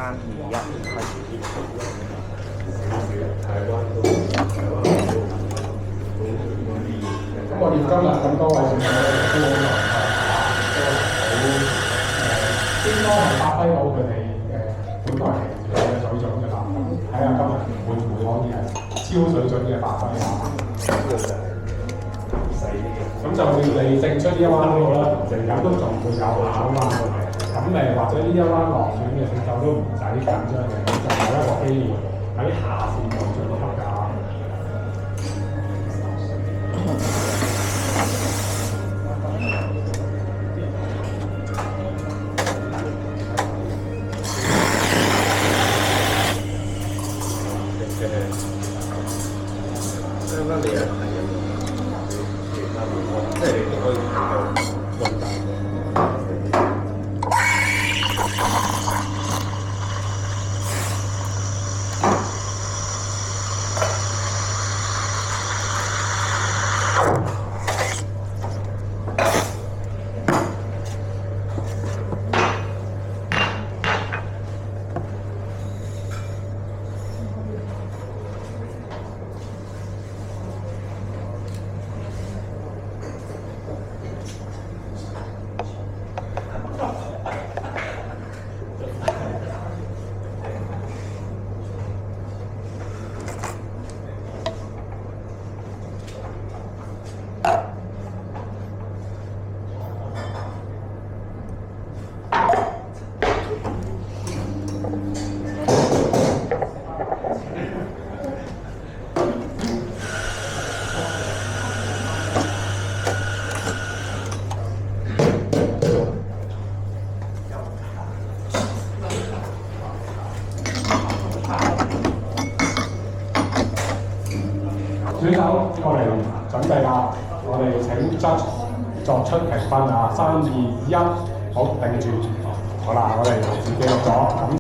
3、2、1，開始。咁我哋今日咁多位選手咧，都好難應該係發揮到佢哋本來嘅水準嘅啦。睇下今日會唔會可以係超水準嘅發揮啊？咁就算你勝出呢一彎都好啦，陣間都仲會有下一彎嘅。咁或者呢一彎落選嘅選手都唔使緊張嘅，咁就有一個機會喺下線度進級㗎。相反你係即係你都可以做混搭嘅。選手過嚟準備啦，我哋請 judge 作出評分啊！3、2、1，好，定住，好啦，我哋自己錄咗。